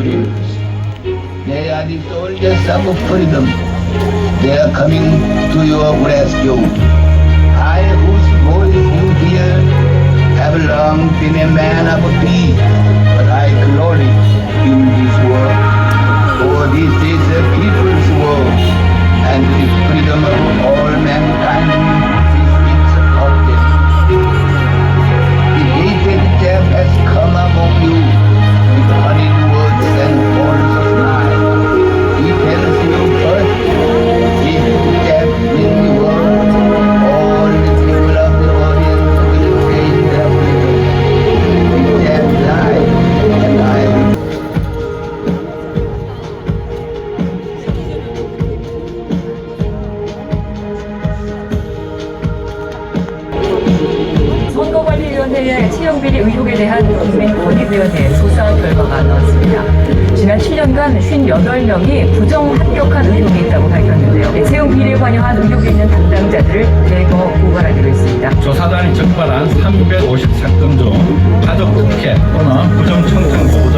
dreams. They are the soldiers of freedom. They are coming to your rescue. I, whose voice you hear, have long been a man of peace, but I glory in this war. For this is a people's war, and the freedom of all mankind is its object. The hated death has come among you with honeyed words and false smiles. He tells you first, if death win the world, all the people of the audience will gain their freedom. If death dies, and I will. 선거관리위원회의 채용비리 의혹에 대한 국민권익위원회 조사 결과가 나왔습니다. 지난 7년간 58명이 부정 합격한 의혹이 있다고 밝혔는데요. 채용비리에 관여한 의혹이 있는 담당자들을 대거 고발하기로 했습니다. 조사단이 적발한 350사건 중 가족 특혜 또는 부정청탁 보호 등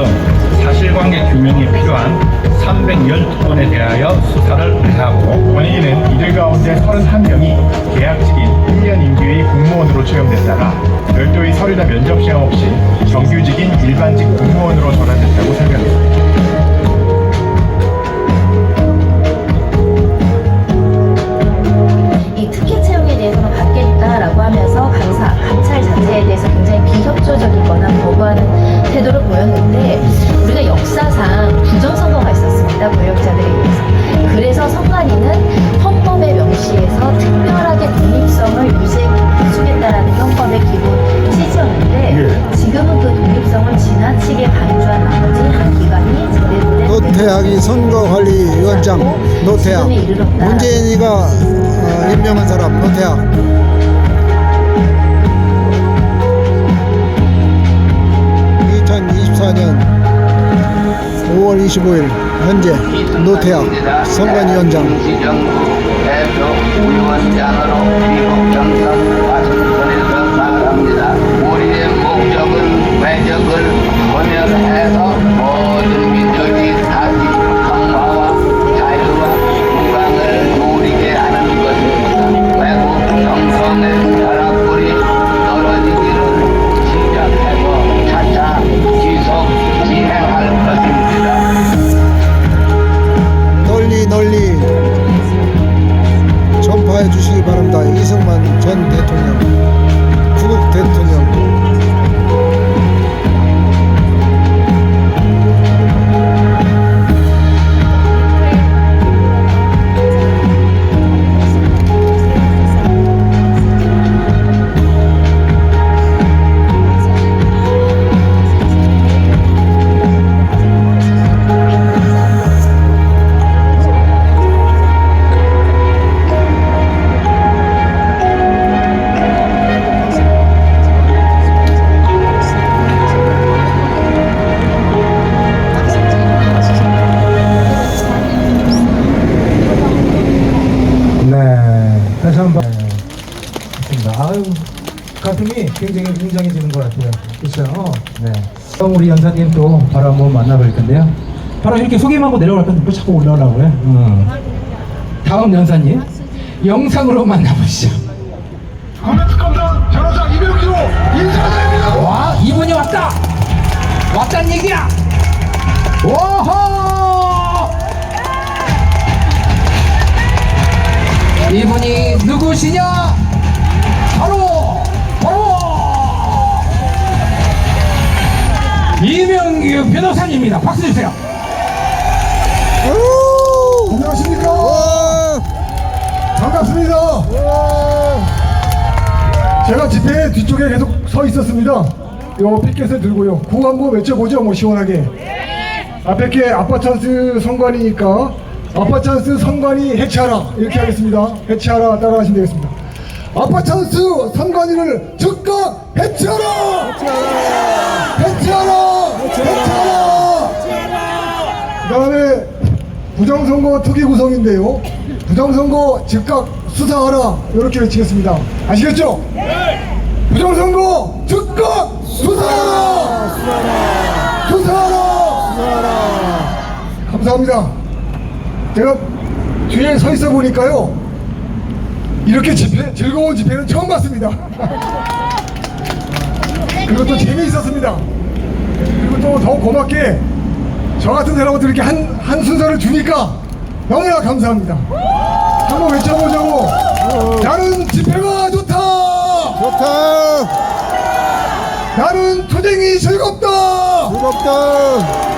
사실관계 규명이 필요한 312건에 대하여 수사를 의뢰하고 본회의는 이들 가운데 31명이 계약직인 1년 임기의 공무원으로 채용됐다가 별도의 서류나 면접 시험 없이 정규직인 일반직 공무원으로 전환됐다고 설명했습니다. 이 특혜 채용에 대해서는 받겠다라고 하면서 감찰 자체에 대해서 굉장히 비협조적이거나 거부하는 태도를 보였는데 우리가 역사상 부정선거가 있었습니다. 권력자들에 의해서. 그래서 선관위는 헌법에 명시해서 특별하게 독립성을 유지해주겠다라는 헌법의 기본 취지였는데 지금은 그 독립성을 지나치게 강조한 나머지 한 기관이 제대로 된 노태학이 선거관리위원장 노태학, 문재인이가 임명한 사람 노태학. 2024년 5월 25일 현재 노태학 선관위원장. 대표 위원장으로 미국 정상 와싱턴에서 말합니다. 우리의 목적은 외적을 소멸해서 모든 민족이 다시 평화와 자유와 건강을 누리게 하는 것입니다. 외국 정성의 벼락불이 떨어지기를 시작하고 차차 지속 진행할 것입니다. 널리 전파해 주시기 바랍니다. 이승만 전 대통령, 구국 대통령. 다시 한번 있습니다. 아유, 가슴이 굉장히 웅장해지는 것 같아요. 그렇죠? 네. 그럼 우리 연사님 또 바로 한번 만나볼 건데요. 바로 이렇게 소개만 하고 내려갈 건데 또 자꾸 올라오라고요. 다음 연사님 영상으로 만나보시죠. 검사 변호사 이병기로 인사드립니다. 와, 이분이 왔다. 왔단 얘기야. 오호. 이분이 누구시냐? 바로 이명규 변호사님입니다. 박수 주세요. 안녕하십니까? 반갑습니다. 제가 집회 뒤쪽에 계속 서 있었습니다. 요 피켓을 들고요. 구호 한번 외쳐보죠. 뭐 시원하게. 앞에 게 아빠 찬스 선관위니까 아빠 찬스 선관위 해체하라 이렇게 하겠습니다. 해체하라 따라하시면 되겠습니다. 아빠 찬스 선관위를 즉각 해체하라! 해체하라! 해체하라! 그 다음에 부정선거 투기 구성인데요. 부정선거 즉각 수사하라 이렇게 외치겠습니다. 아시겠죠? 부정선거 즉각 수사하라! 수사하라! 수사하라! 감사합니다. 제가 뒤에 서 있어 보니까요, 이렇게 즐거운 집회는 처음 봤습니다. 그리고 또 재미있었습니다. 그리고 또 더 고맙게 저 같은 사람한테 이렇게 한 순서를 주니까 너무나 감사합니다. 한번 외쳐보자고. 나는 집회가 좋다. 좋다. 나는 투쟁이 즐겁다. 즐겁다.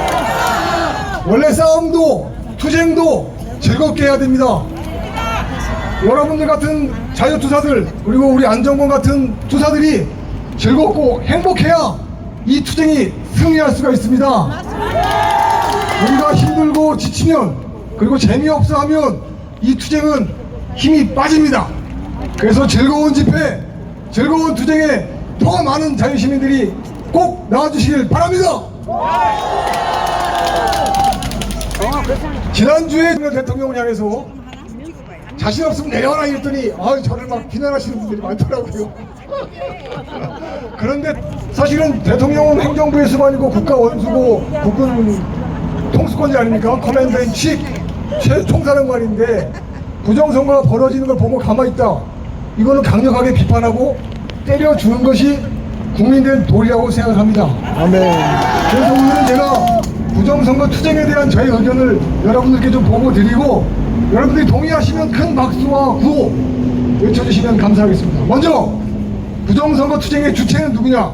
원래 싸움도 투쟁도 즐겁게 해야 됩니다. 여러분들 같은 자유투사들, 그리고 우리 안정권 같은 투사들이 즐겁고 행복해야 이 투쟁이 승리할 수가 있습니다. 우리가 힘들고 지치면, 그리고 재미없어 하면 이 투쟁은 힘이 빠집니다. 그래서 즐거운 집회, 즐거운 투쟁에 더 많은 자유시민들이 꼭 나와주시길 바랍니다. 지난주에 대통령을 향해서 자신 없으면 내려와라 이랬더니 저를 막 비난하시는 분들이 많더라고요. 그런데 사실은 대통령은 행정부의 수반이고 국가 원수고 국군 통수권자 아닙니까? 커맨더 인 칩 최총사령관인데 부정선거가 벌어지는 걸 보고 가만히 있다, 이거는 강력하게 비판하고 때려주는 것이 국민들 도리라고 생각합니다. 아멘. 그래서 오늘은 제가 부정선거 투쟁에 대한 저의 의견을 여러분들께 좀 보고 드리고, 여러분들이 동의하시면 큰 박수와 구호 외쳐주시면 감사하겠습니다. 먼저 부정선거 투쟁의 주체는 누구냐?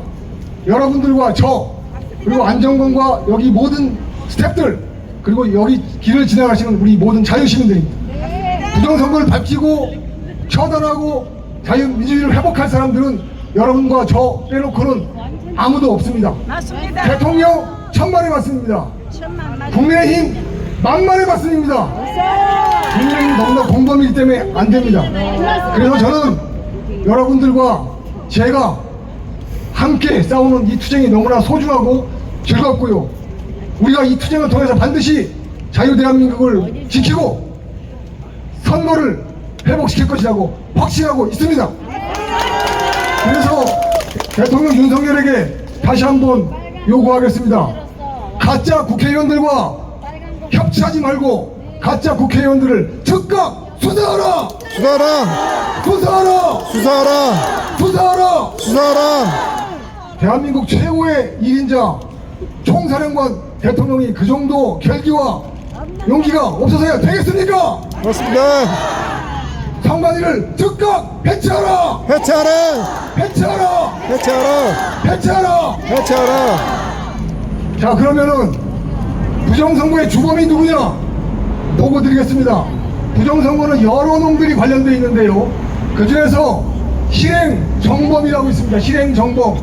여러분들과 저, 그리고 안정권과 여기 모든 스태프들, 그리고 여기 길을 지나가시는 우리 모든 자유시민들입니다. 부정선거를 밝히고 처단하고 자유민주주의를 회복할 사람들은 여러분과 저 빼놓고는 아무도 없습니다. 맞습니다. 대통령 천만의 말씀입니다. 국민의힘 만만의 말씀입니다. 국민의힘 너무나 공범이기 때문에 안 됩니다. 그래서 저는 여러분들과 제가 함께 싸우는 이 투쟁이 너무나 소중하고 즐겁고요, 우리가 이 투쟁을 통해서 반드시 자유대한민국을 지키고 선거를 회복시킬 것이라고 확신하고 있습니다. 그래서 대통령 윤석열에게 다시 한번 요구하겠습니다. 가짜 국회의원들과 협치하지 말고 가짜 국회의원들을 즉각 수사하라! 수사하라. 수사하라! 수사하라. 수사하라! 수사하라. 대한민국 최고의 1인자 총사령관 대통령이 그 정도 결기와 용기가 없어서야 되겠습니까? 맞습니다. 선관위를 즉각 해체하라! 해체하라. 해체하라! 해체하라. 해체하라! 해체하라. 자, 그러면은 부정선거의 주범이 누구냐? 보고 드리겠습니다. 부정선거는 여러 놈들이 관련되어 있는데요, 그 중에서 실행정범이라고 있습니다. 실행정범.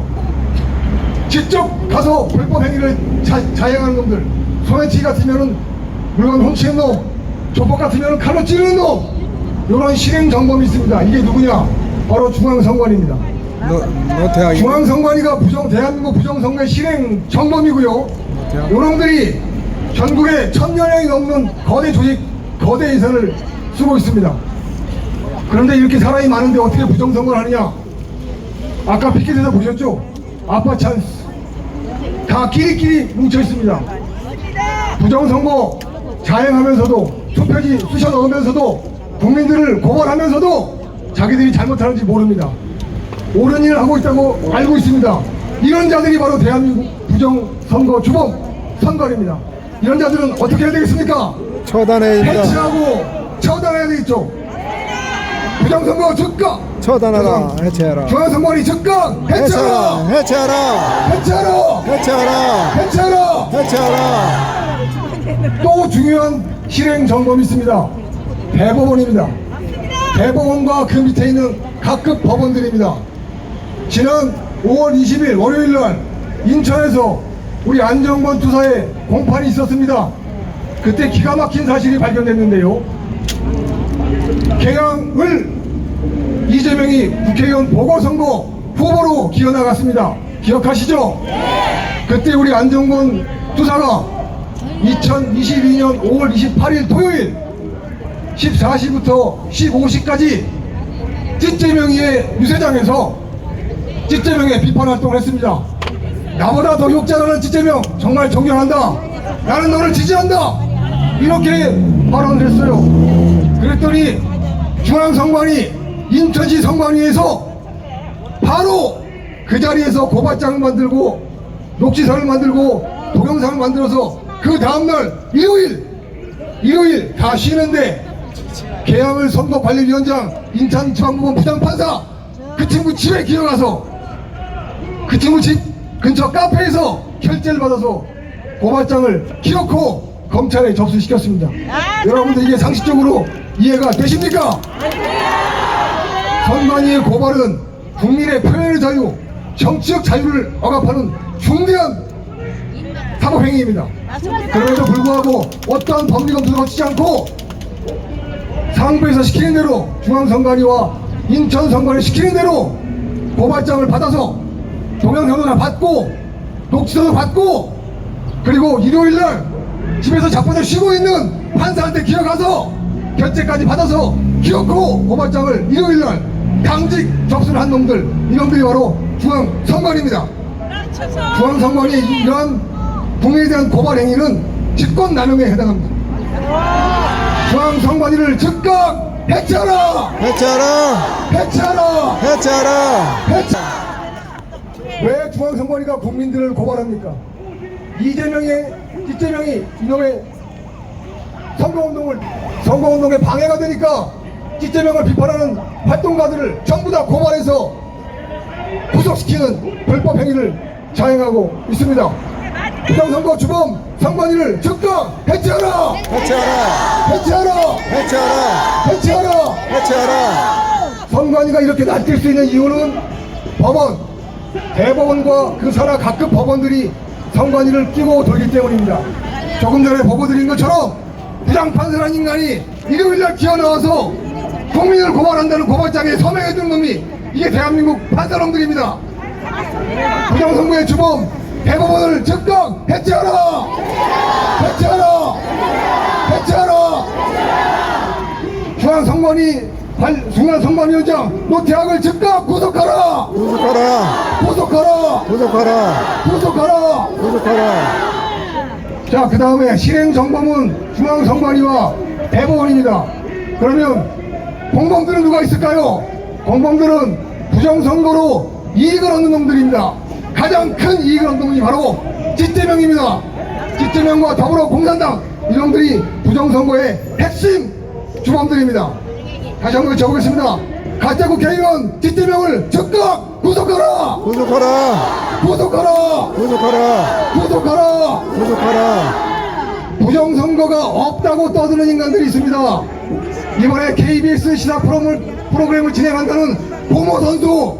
직접 가서 불법 행위를 자행하는 놈들, 소매치기 같으면은 물건 훔치는 놈, 조폭 같으면은 칼로 찌르는 놈, 이런 실행정범이 있습니다. 이게 누구냐? 바로 중앙선관위입니다. 노태하기. 중앙선관위가 대한민국 부정선거의 실행정범이고요, 요놈들이 전국에 1000여명이 넘는 거대 조직, 거대 예산을 쓰고 있습니다. 그런데 이렇게 사람이 많은데 어떻게 부정선거를 하느냐? 아까 피켓에서 보셨죠? 아빠 찬스 다 끼리끼리 뭉쳐 있습니다. 부정선거 자행하면서도 투표지 쑤셔 넣으면서도 국민들을 고발하면서도 자기들이 잘못하는지 모릅니다. 옳은 일을 하고 있다고 알고 있습니다. 이런 자들이 바로 대한민국 부정선거 주범 선관위입니다. 이런 자들은 어떻게 해야 되겠습니까? 처단해야 된다. 해체하고 처단해야 되겠죠. 부정선거 즉각 처단하라. 해체하라. 중앙선관위 즉각 해체하라! 해체하라. 해체하라! 해체하라. 해체하라! 해체하라. 또 중요한 실행정범이 있습니다. 대법원입니다. 대법원과 그 밑에 있는 각급 법원들입니다. 지난 5월 20일 월요일날 인천에서 우리 안정권 투사에 공판이 있었습니다. 그때 기가 막힌 사실이 발견됐는데요, 개항을 이재명이 국회의원 보궐선거 후보로 기어나갔습니다. 기억하시죠? 그때 우리 안정권 투사가 2022년 5월 28일 토요일 14시부터 15시까지 찌재명이의 유세장에서 찌재명의 비판 활동을 했습니다. 나보다 더 욕자라는 찌재명 정말 존경한다. 나는 너를 지지한다. 이렇게 발언을 했어요. 그랬더니 중앙선관위 인천시 선관위에서 바로 그 자리에서 고발장을 만들고 녹취서를 만들고 동영상을 만들어서 그 다음날 일요일 다 쉬는데 계양을 선거관리위원장 인천지방법원 부장판사 그 친구 집에 기어가서 그 친구 집 근처 카페에서 결제를 받아서 고발장을 기어코 검찰에 접수시켰습니다. 여러분들 이게 상식적으로 이해가 되십니까? 선관위의 고발은 국민의 표현의 자유, 정치적 자유를 억압하는 중대한 사법행위입니다. 그럼에도 불구하고 어떠한 법리 검토도 거치지 않고 상부에서 시키는 대로 중앙선관위와 인천선관위 시키는 대로 고발장을 받아서 동영상도 다 받고 녹취서도 받고 그리고 일요일날 집에서 자빠져 쉬고 있는 판사한테 기어가서 결제까지 받아서 기어코 고발장을 일요일날 당직 접수를 한 놈들, 이놈들이 바로 중앙선관위입니다. 중앙선관위 이러한 국민에 대한 고발 행위는 직권남용에 해당합니다. 중앙선관위를 즉각 해체하라! 해체하라! 해체하라! 해체하라! 왜 중앙선관위가 국민들을 고발합니까? 이재명이 이놈의 선거운동에 방해가 되니까 이재명을 비판하는 활동가들을 전부 다 고발해서 구속시키는 불법 행위를 자행하고 있습니다. 부정선거 주범 선관위를 즉각 해체하라! 해체하라! 해체하라! 해체하라! 해체하라! 해체하라! 선관위가 이렇게 낫을 수 있는 이유는 법원, 대법원과 그 산하 각급 법원들이 선관위를 끼고 돌기 때문입니다. 조금 전에 보고드린 것처럼 부장판사라는 인간이 일요일날 기어나와서 국민을 고발한다는 고발장에 서명해준 놈이 이게 대한민국 판사놈들입니다. 부정선거의 주범 대법원을 즉각 해체하라! 해체하라! 해체하라! 중앙선관위원장 노태학을 즉각 구속하라! 구속하라! 구속하라! 구속하라! 구속하라! 구속하라! 자, 그 다음에 실행정범은 중앙선관위와 대법원입니다. 그러면 공범들은 누가 있을까요? 공범들은 부정선거로 이익을 얻는 놈들입니다. 가장 큰 이익을 얻는 놈이 바로 찌재명입니다. 찌재명과 더불어 공산당 이놈들이 부정선거의 핵심 주범들입니다. 다시 한번 적어보겠습니다. 가짜 국회의원 찌재명을 즉각 구속하라! 구속하라! 구속하라! 구속하라! 구속하라! 구속하라! 부정선거가 없다고 떠드는 인간들이 있습니다. 이번에 KBS 시사 프로그램을 진행한다는 고모 선수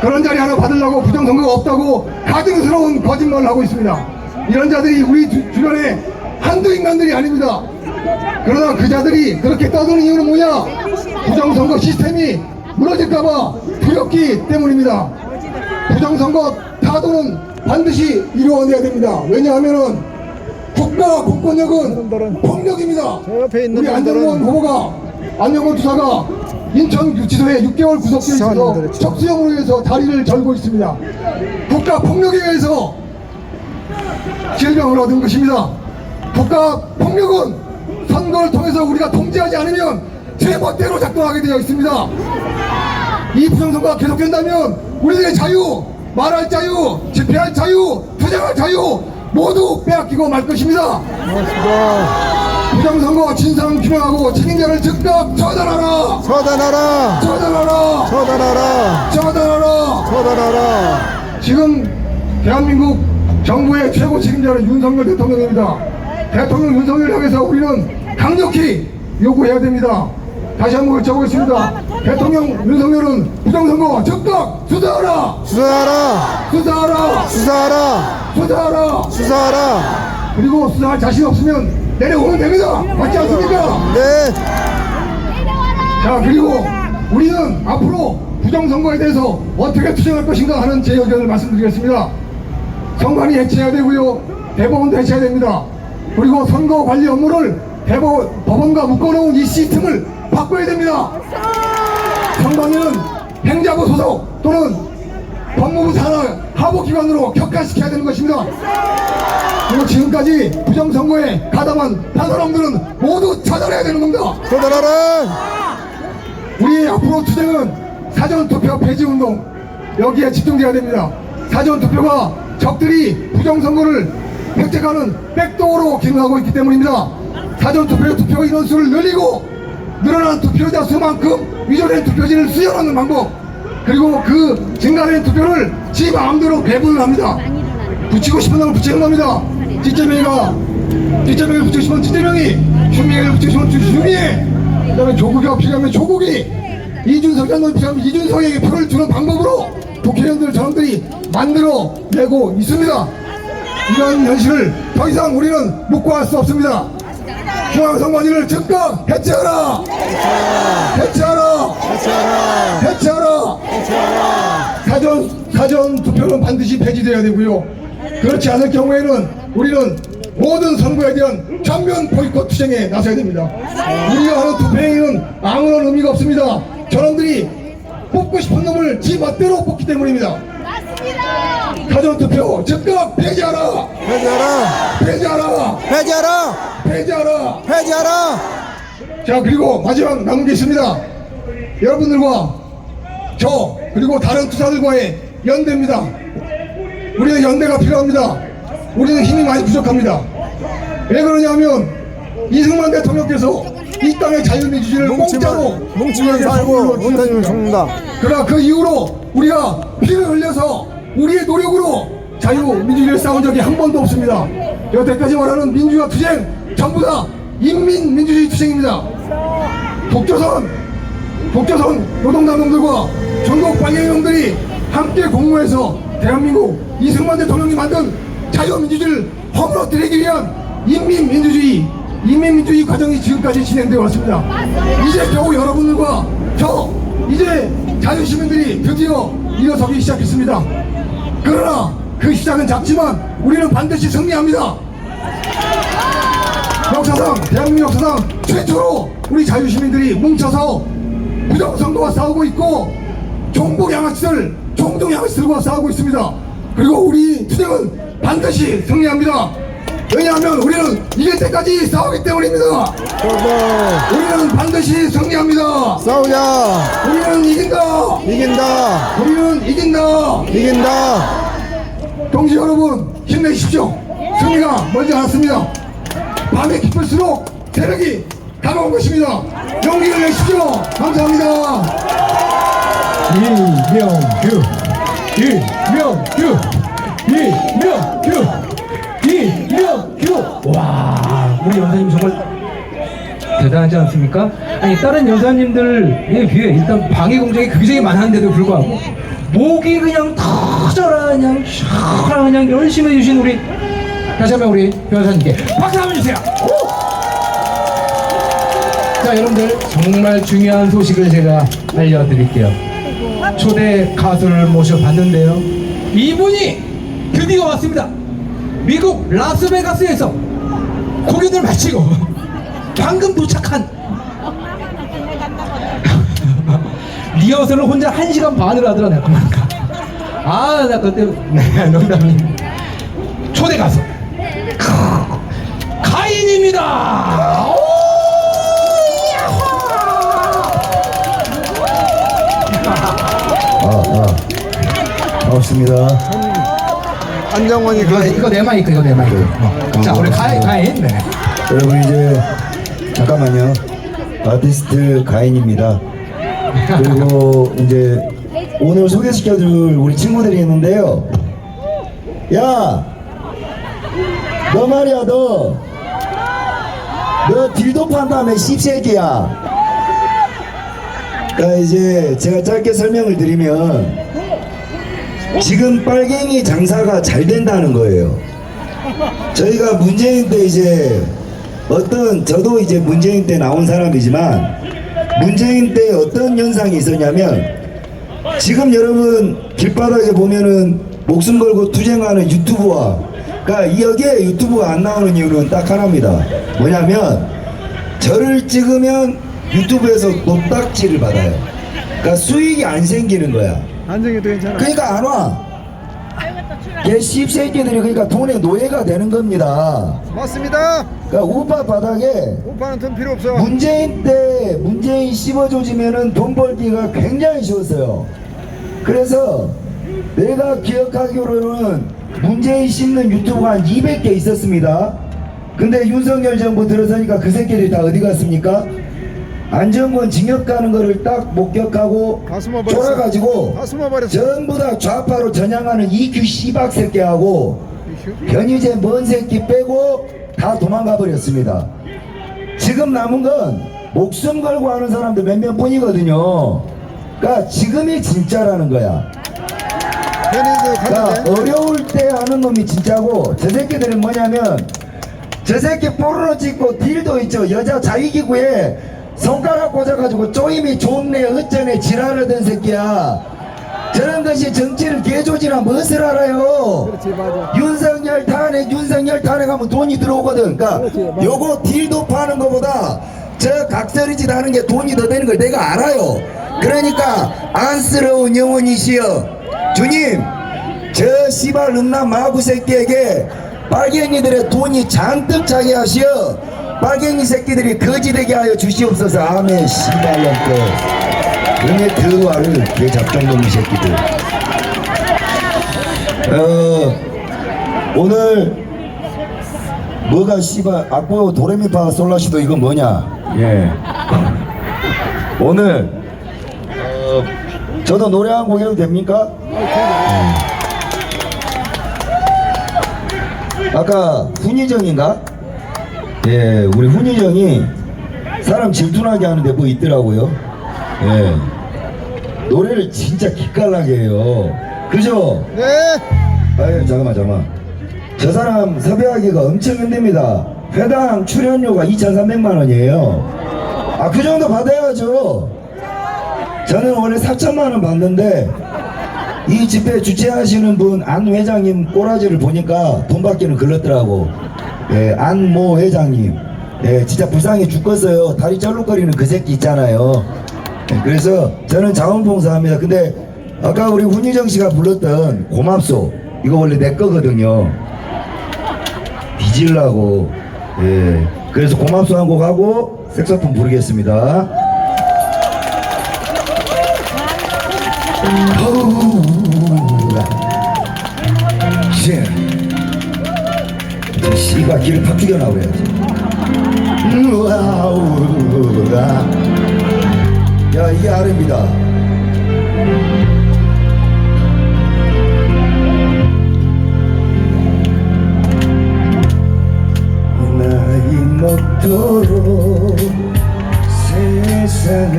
그런 자리 하나 받으려고 부정선거가 없다고 가증스러운 거짓말을 하고 있습니다. 이런 자들이 우리 주변에 한두 인간들이 아닙니다. 그러나 그 자들이 그렇게 떠드는 이유는 뭐냐? 부정선거 시스템이 무너질까봐 두렵기 때문입니다. 부정선거 타도는 반드시 이루어내야 됩니다. 왜냐하면은 국가 공권력은 폭력입니다. 저 옆에 있는 우리 안정권 후보가 안정권 투사가 인천구치소에 6개월 구속돼 있어서 접수형으로 해서 다리를 절고 있습니다. 국가 폭력에 의해서 질병을 얻은 것입니다. 국가 폭력은 선거를 통해서 우리가 통제하지 않으면 제멋대로 작동하게 되어 있습니다. 이 부정선거가 계속된다면 우리들의 자유, 말할 자유, 집회할 자유, 투쟁할 자유 모두 빼앗기고 말 것입니다. 고맙습니다. 부정선거 진상 규명하고 책임자를 즉각 처단하라! 처단하라! 처단하라! 처단하라! 처단하라! 처단하라! 지금 대한민국 정부의 최고 책임자는 윤석열 대통령입니다. 대통령 윤석열을 향해서 우리는 강력히 요구해야 됩니다. 다시 한번 외쳐보겠습니다. 대통령 윤석열은 부정선거 즉각 수사하라! 수사하라! 수사하라! 수사하라! 수사하라! 수사하라! 그리고 수사할 자신 없으면 내려오면 됩니다. 맞지 않습니까? 네! 자, 그리고 우리는 앞으로 부정선거에 대해서 어떻게 투쟁할 것인가 하는 제 의견을 말씀드리겠습니다. 선관위 해체해야 되고요. 대법원도 해체해야 됩니다. 그리고 선거 관리 업무를 법원과 묶어놓은 이 시스템을 바꿔야 됩니다. 선관위는 행자부 소속 또는 법무부 산하 하부기관으로 격화시켜야 되는 것입니다. 그리고 지금까지 부정선거에 투쟁에 가담한 반사놈들은 모두 처단해야 되는 겁니다. 처단하라! 우리 앞으로 투쟁은 사전투표 폐지운동 여기에 집중돼야 됩니다. 사전투표가 적들이 부정선거를 획책하는 백도어로 기능하고 있기 때문입니다. 사전투표 투표 인원수를 늘리고 늘어난 투표자 수만큼 위조된 투표지를 수정하는 방법, 그리고 그 증가된 투표를 지 마음대로 배분을 합니다. 붙이고 싶은 놈을 붙이는 겁니다. 뒷제명이를 붙이고 싶으면 뒷제명이, 슈미에를 붙이고 싶으면 슈미에, 그 다음에 조국이가 필요하면 조국이, 이준석이라는 놈이 필요하면 이준석에게 표를 주는 방법으로 국회의원들 저놈들이 만들어내고 있습니다. 이런 현실을 더 이상 우리는 묵과할 수 없습니다. 중앙선관위를 즉각 해체하라! 해체하라! 해체하라! 사전 투표는 반드시 폐지되어야 되고요. 그렇지 않을 경우에는 우리는 모든 선거에 대한 전면 보이콧 투쟁에 나서야 됩니다. 우리가 하는 투표행위는 아무런 의미가 없습니다. 저놈들이 뽑고 싶은 놈을 지 멋대로 뽑기 때문입니다. 사전투표 즉각 폐지하라! 폐지하라! 폐지하라! 폐지하라! 폐지하라! 폐지하라! 자, 그리고 마지막 남은 게 있습니다. 여러분들과 저 그리고 다른 투사들과의 연대입니다. 우리는 연대가 필요합니다. 우리는 힘이 많이 부족합니다. 왜 그러냐면 이승만 대통령께서 이 땅의 자유민주주의를 공짜로 뭉치면 살고 못하면 죽는다. 그러나 그 이후로 우리가 피를 흘려서 우리의 노력으로 자유민주주의를 싸운 적이 한 번도 없습니다. 여태까지 말하는 민주화 투쟁 전부 다 인민민주주의 투쟁입니다. 독조선 노동당놈들과 전국 빨갱이놈들이 함께 공모해서 대한민국 이승만 대통령이 만든 자유민주주의를 허물어뜨리기 위한 인민민주주의 과정이 지금까지 진행되어 왔습니다. 이제 겨우 여러분들과 이제 자유시민들이 드디어 일어서기 시작했습니다. 그러나 그 시작은 작지만 우리는 반드시 승리합니다. 대한민국 역사상 최초로 우리 자유시민들이 뭉쳐서 부정선거와 싸우고 있고 종북 양아치들, 종종 양아치들과 싸우고 있습니다. 그리고 우리 투쟁은 반드시 승리합니다. 왜냐하면 우리는 이길 때까지 싸우기 때문입니다. 우리는 반드시 승리합니다. 싸우자! 우리는 이긴다. 이긴다! 우리는 이긴다. 이긴다! 동지 여러분 힘내십시오. 승리가 멀지 않았습니다. 밤이 깊을수록 세력이 다가온 것입니다. 용기를 내십시오. 감사합니다. 이명규. 와, 우리 연사님 정말 대단하지 않습니까? 아니, 다른 연사님들에 비해 일단 방해 공작이 굉장히 많았는데도 불구하고 목이 그냥 터져라 그냥 열심히 해주신 우리 다시 한번 우리 변호사님께 박수 한번 주세요. 자, 여러분들 정말 중요한 소식을 제가 알려드릴게요. 초대 가수를 모셔봤는데요, 이분이 드디어 왔습니다. 미국 라스베가스에서 공연을 마치고 방금 도착한 리허설을 혼자 1시간 반을 하더라. 내가 그만가. 나 그때 농담님. 초대 가수 가인입니다. 반갑습니다. 안정원이 이거 내 마이크. 자, 우리 가인. 네. 여러분 이제 잠깐만요. 아티스트 가인입니다. 그리고 이제 오늘 소개시켜줄 우리 친구들이 있는데요. 야, 너 말이야, 너 딜도 판다며 씹새끼야. 그러니까 이제 제가 짧게 설명을 드리면 지금 빨갱이 장사가 잘 된다는 거예요. 저희가 문재인 때 이제 저도 이제 문재인 때 나온 사람이지만 문재인 때 어떤 현상이 있었냐면, 지금 여러분 길바닥에 보면은 목숨 걸고 투쟁하는 유튜브와, 그러니까 여기에 유튜브가 안 나오는 이유는 딱 하나입니다. 뭐냐면 저를 찍으면 유튜브에서 노딱지를 받아요. 그러니까 수익이 안 생기는 거야. 안정해도 괜찮아. 그러니까 안 와. 개 씹새끼들이 그러니까 돈의 노예가 되는 겁니다. 맞습니다. 그러니까 우파 바닥에 오빠는 돈 필요 없어. 문재인 때 문재인 씹어조지면은 돈 벌기가 굉장히 쉬웠어요. 그래서 내가 기억하기로는 문재인 씹는 유튜브가 한 200개 있었습니다. 근데 윤석열 정부 들어서니까 그 새끼들이 다 어디 갔습니까? 안정권 징역 가는 거를 딱 목격하고 다 숨어버렸어. 쫄아가지고 다 숨어버렸어. 전부 다 좌파로 전향하는 EQ 씨박 새끼하고 변희재 먼 새끼 빼고 다 도망가 버렸습니다. 지금 남은 건 목숨 걸고 하는 사람들 몇몇 뿐이거든요. 그러니까 지금이 진짜라는 거야. 편의도 그러니까 갔는데. 어려울 때 하는 놈이 진짜고, 저 새끼들은 뭐냐면 저 새끼 포르노 찍고 딜도 있죠. 여자 자위기구에 손가락 꽂아가지고 쪼임이 좋네 어쩌네 지랄하던 새끼야. 저런 것이 정치를 개조지나 무엇을 알아요. 그렇지, 맞아. 윤석열 탄핵하면 돈이 들어오거든. 그러니까 그렇지, 맞아. 요거 딜도 파는 거보다 저 각설이짓 하는 게 돈이 더 되는 걸 내가 알아요. 그러니까 안쓰러운 영혼이시여, 주님 저 씨발 음란 마구 새끼에게 빨갱이들의 돈이 잔뜩 차게 하시어 빨갱이 새끼들이 거지되게 하여 주시옵소서. 아멘. 씨발년들 은혜 드와를 개잡종놈이 새끼들. 오늘 뭐가 씨발 악보 도레미파 솔라시도 이건 뭐냐. 예. 오늘 저도 노래 한 곡 해도 됩니까? 아까 훈이정인가? 예, 우리 훈이정이 사람 질투나게 하는데 뭐 있더라고요. 예, 노래를 진짜 기깔나게 해요. 그죠? 네. 아유, 잠깐만. 저 사람 섭외하기가 엄청 힘듭니다. 회당 출연료가 2,300만 원이에요. 아, 그 정도 받아야죠. 저는 원래 4천만 원 받는데 이 집회 주최하시는 분 안 회장님 꼬라지를 보니까 돈밖에는 걸렸더라고. 예, 안모 회장님. 예, 진짜 불쌍해 죽겠어요. 다리 쩔룩거리는 그 새끼 있잖아요. 예, 그래서 저는 자원봉사합니다. 근데 아까 우리 훈이정 씨가 불렀던 고맙소, 이거 원래 내 거거든요. 뒤질라고. 예, 그래서 고맙소 한 곡 하고 색소폰 부르겠습니다. 씨가 길을 팍 죽여놔 그래야지. 야, 이게 R&B다. 나이 먹도록 세상을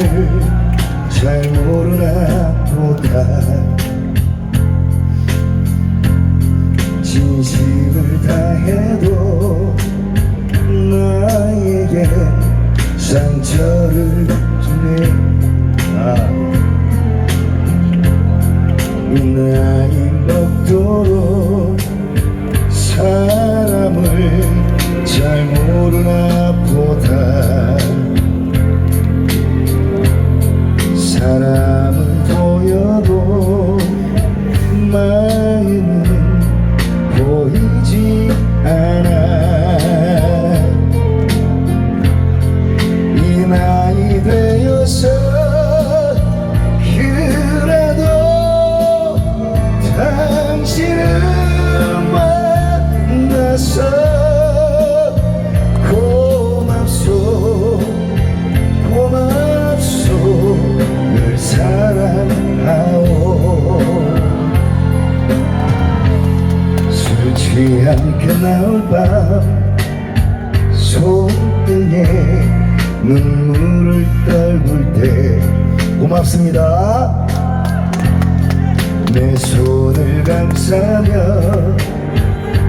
잘 모르나 보다. 진심을 다해도 나에게 상처를 주네. 나이 먹도록 사람을 잘 모르나 보다. 사람은 보여도 마음은 보이지 않아. 이 나이 되어서 그래도 당신을 만나서 고맙소 늘 사랑하오. 술 취한 그날 밤 손등에 눈물을 떨굴 때 고맙습니다. 내 손을 감싸며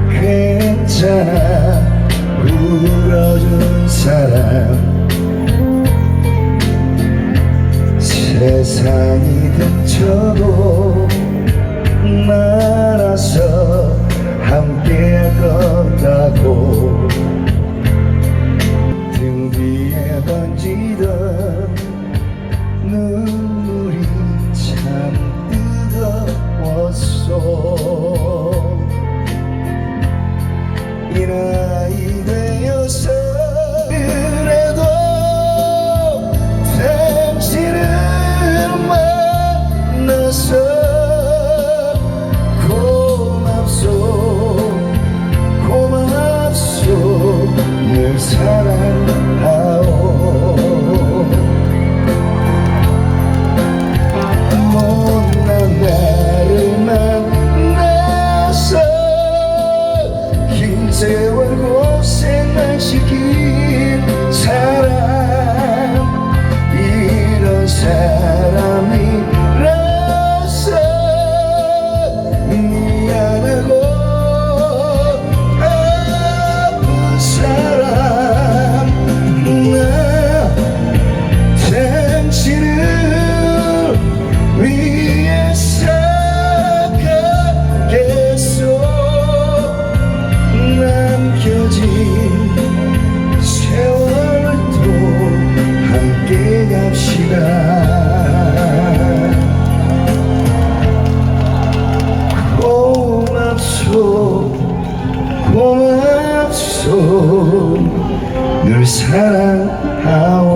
괜찮아 울어준 사람. 세상이 닥쳐도 말아서 함께 걷다고 등 뒤에 번지던 눈물이 참 뜨거웠어. 사랑하오 못난 나를 만나서 긴 세월 고생만 시킨 사람 이런 사람이라서 미안하고 아픈 사람 나 당신을 위해서 가겠소 남겨진 세월도 함께 갑시다 고맙소 고맙소 늘 사랑하오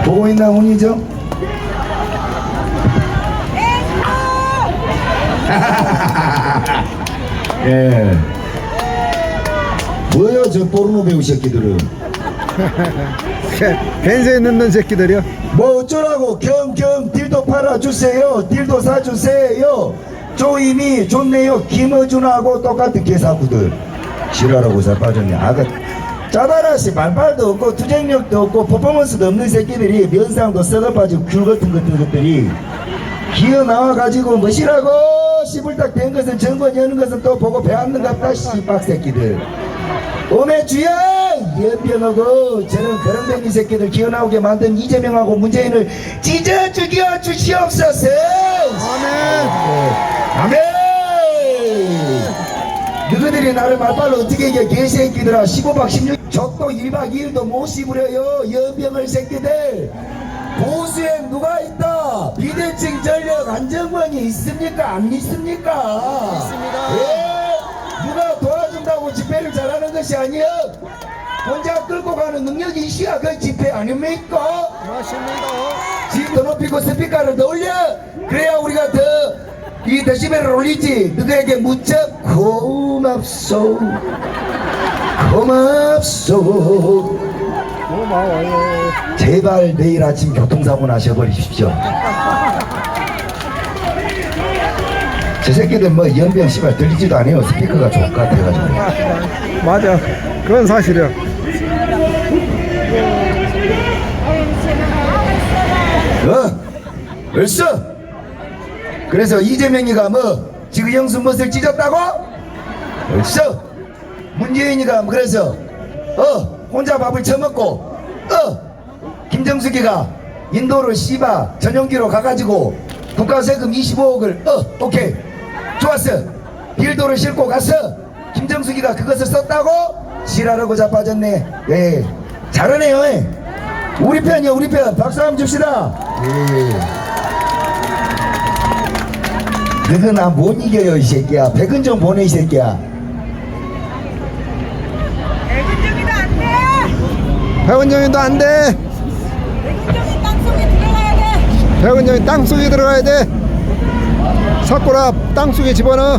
보고 있나 운이죠? 예. 뭐요 저 포르노 배우 새끼들은 벤세에 넣는 새끼들이요. 뭐 어쩌라고 겸겸 딜도 팔아주세요 딜도 사주세요 조임이 좋네요 김어준하고 똑같은 개사구들 지랄하고 잘 빠졌네 아가 짜다라시 말빨도 없고 투쟁력도 없고 퍼포먼스도 없는 새끼들이 면상도 썩어빠지고 귤 같은 것들이 기어 나와가지고 뭐시라고 씨불딱 된 것은 정권 여는 것은 또 보고 배웠는갑다 씨박 새끼들 오메 주야 연병하고 저는 거렁뱅이 새끼들 기어 나오게 만든 이재명하고 문재인을 찢어 죽여 주시옵소서 아멘 너희들이 나를 말빨로 어떻게 이겨 개새끼들아 15박 16 적도 1박 2일도 못 씹으려요 연병을 새끼들 보수에 누가 있다 비대칭 전력 안정권이 있습니까 안 있습니까 있습니다 예 누가 도와준다고 집회를 잘하는 것이 아니여 혼자 끌고 가는 능력이 있어야 그 집회 아닙니까 맞습니다. 지도 높이고 스피커를 더 올려 그래야 우리가 더 이 데시벨을 올리지 누구에게 무척 고맙소 고맙소 고마워요. 제발 내일 아침 교통사고 나셔버리십시오 저 새끼들 뭐 연병 씨발 들리지도 않아요 스피커가 좋을 것 같아가지고 맞아. 그건 사실이야. 벌써 그래서 이재명이가 뭐 지금 영수 멋을 찢었다고? 벌써 문재인이가 뭐 그래서 혼자 밥을 처먹고 김정숙이가 인도를 씨바 전용기로 가가지고 국가세금 25억을 오케이 좋았어 빌도를 싣고 가서 김정숙이가 그것을 썼다고? 지랄하고 자빠졌네 예 잘하네요 예. 우리 편이요 우리 편 박수 한번 줍시다 예. 그거 나 못 이겨요 이 새끼야 백은정 보내 이 새끼야 백은정이도 안 돼. 백은정이 땅속에 들어가야 돼. 석고라 땅속에 집어넣어.